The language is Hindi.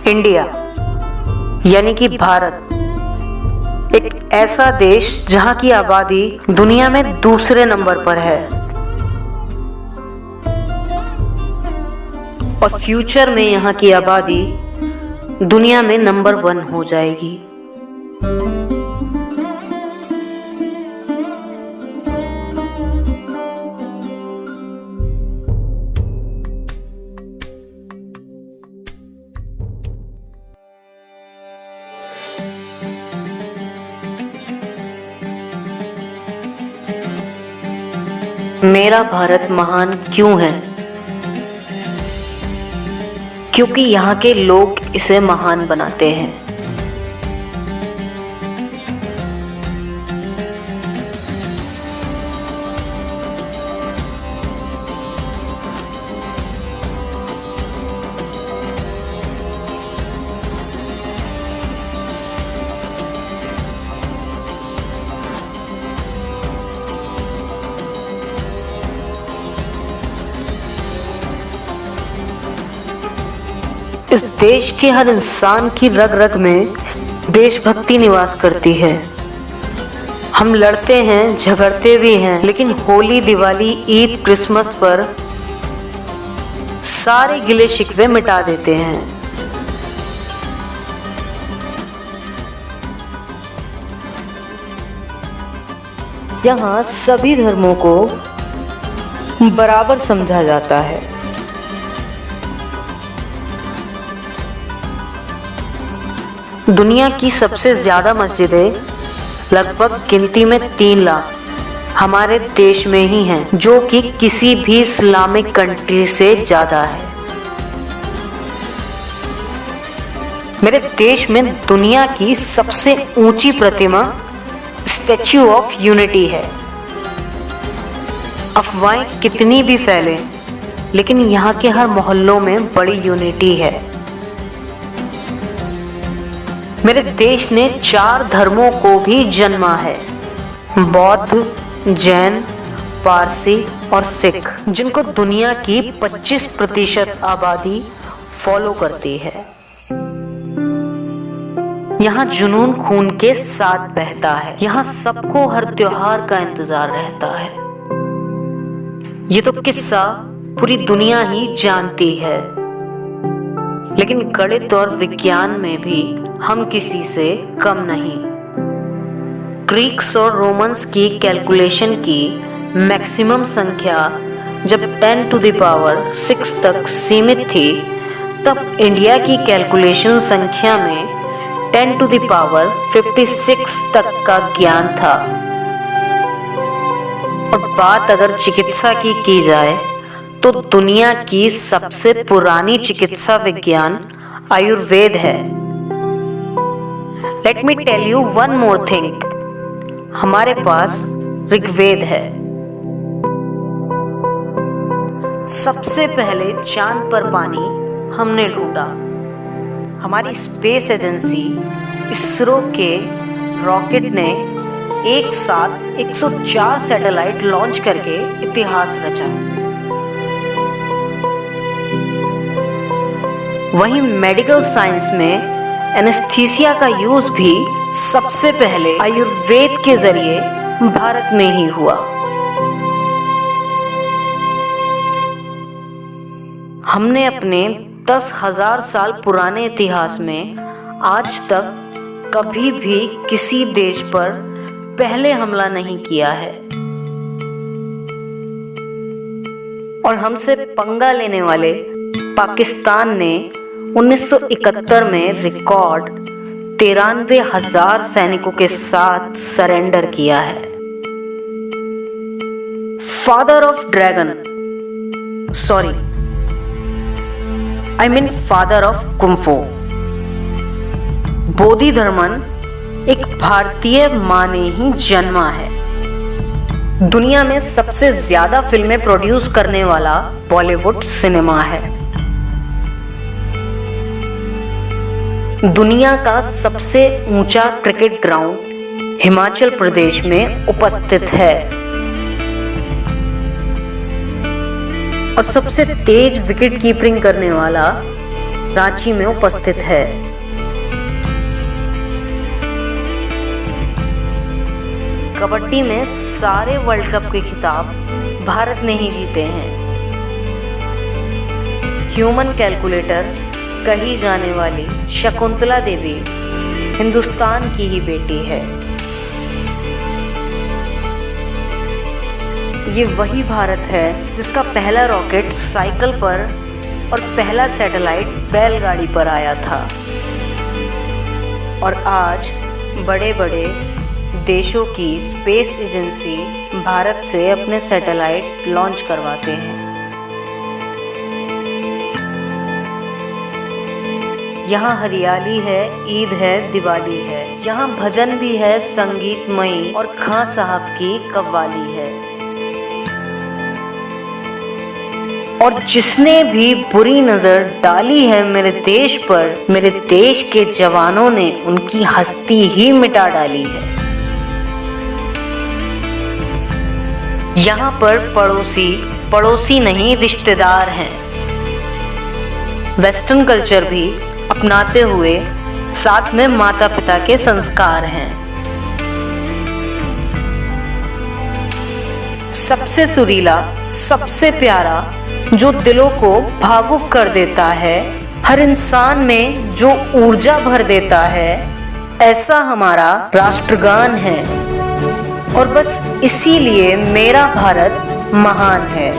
इंडिया यानी कि भारत एक ऐसा देश जहां की आबादी दुनिया में दूसरे नंबर पर है और फ्यूचर में यहां की आबादी दुनिया में नंबर 1 हो जाएगी। मेरा भारत महान क्यों है? क्योंकि यहाँ के लोग इसे महान बनाते हैं। इस देश के हर इंसान की रग रग में देशभक्ति निवास करती है। हम लड़ते हैं, झगड़ते भी हैं, लेकिन होली, दिवाली, ईद, क्रिसमस पर सारे गिले शिकवे मिटा देते हैं। यहाँ सभी धर्मों को बराबर समझा जाता है। दुनिया की सबसे ज्यादा मस्जिदें, लगभग गिनती में 3 लाख, हमारे देश में ही हैं, जो कि किसी भी इस्लामिक कंट्री से ज्यादा है। मेरे देश में दुनिया की सबसे ऊंची प्रतिमा स्टैच्यू ऑफ यूनिटी है। अफवाहें कितनी भी फैलें, लेकिन यहाँ के हर मोहल्लों में बड़ी यूनिटी है। मेरे देश ने 4 धर्मों को भी जन्मा है, बौद्ध, जैन, पारसी और सिख, जिनको दुनिया की 25% आबादी फॉलो करती है। यहाँ जुनून खून के साथ बहता है। यहाँ सबको हर त्योहार का इंतजार रहता है। ये तो किस्सा पूरी दुनिया ही जानती है, लेकिन गणित और विज्ञान में भी हम किसी से कम नहीं। ग्रीक्स और रोमन्स की कैलकुलेशन की मैक्सिमम संख्या जब 10 to the power 6 तक सीमित थी, तब इंडिया की कैलकुलेशन संख्या में 10 to the power 56 तक का ज्ञान था। और बात अगर चिकित्सा की जाए तो दुनिया की सबसे पुरानी चिकित्सा विज्ञान आयुर्वेद है। Let me tell you one more thing, हमारे पास ऋग्वेद है। सबसे पहले चांद पर पानी हमने ढूंढा। हमारी स्पेस एजेंसी इसरो के रॉकेट ने एक साथ 104 सैटेलाइट लॉन्च करके इतिहास रचा। वहीं मेडिकल साइंस में एनेस्थीसिया का यूज भी सबसे पहले आयुर्वेद के जरिए भारत में ही हुआ। हमने अपने 10,000 साल पुराने इतिहास में आज तक कभी भी किसी देश पर पहले हमला नहीं किया है। और हमसे पंगा लेने वाले पाकिस्तान ने 1971 में रिकॉर्ड 93,000 सैनिकों के साथ सरेंडर किया है। Father of dragon, sorry, I mean father of kung fu, Bodhi Dharman एक भारतीय मां ने ही जन्मा है। दुनिया में सबसे ज्यादा फिल्में प्रोड्यूस करने वाला बॉलीवुड सिनेमा है। दुनिया का सबसे ऊंचा क्रिकेट ग्राउंड हिमाचल प्रदेश में उपस्थित है और सबसे तेज विकेट कीपिंग करने वाला रांची में उपस्थित है। कबड्डी में सारे वर्ल्ड कप के खिताब भारत ने ही जीते हैं। ह्यूमन कैलकुलेटर कही जाने वाली शकुंतला देवी हिंदुस्तान की ही बेटी है। ये वही भारत है जिसका पहला रॉकेट साइकिल पर और पहला सैटेलाइट बैलगाड़ी पर आया था। और आज बड़े बड़े देशों की स्पेस एजेंसी भारत से अपने सैटेलाइट लॉन्च करवाते हैं। यहाँ हरियाली है, ईद है, दिवाली है। यहाँ भजन भी है, संगीतमयी और खां साहब की कव्वाली है। और जिसने भी बुरी नजर डाली है मेरे देश पर, मेरे देश के जवानों ने उनकी हस्ती ही मिटा डाली है। यहाँ पर पड़ोसी नहीं रिश्तेदार हैं। वेस्टर्न कल्चर भी अपनाते हुए साथ में माता पिता के संस्कार हैं। सबसे सुरीला, सबसे प्यारा, जो दिलों को भावुक कर देता है, हर इंसान में जो ऊर्जा भर देता है, ऐसा हमारा राष्ट्रगान है। और बस इसीलिए मेरा भारत महान है।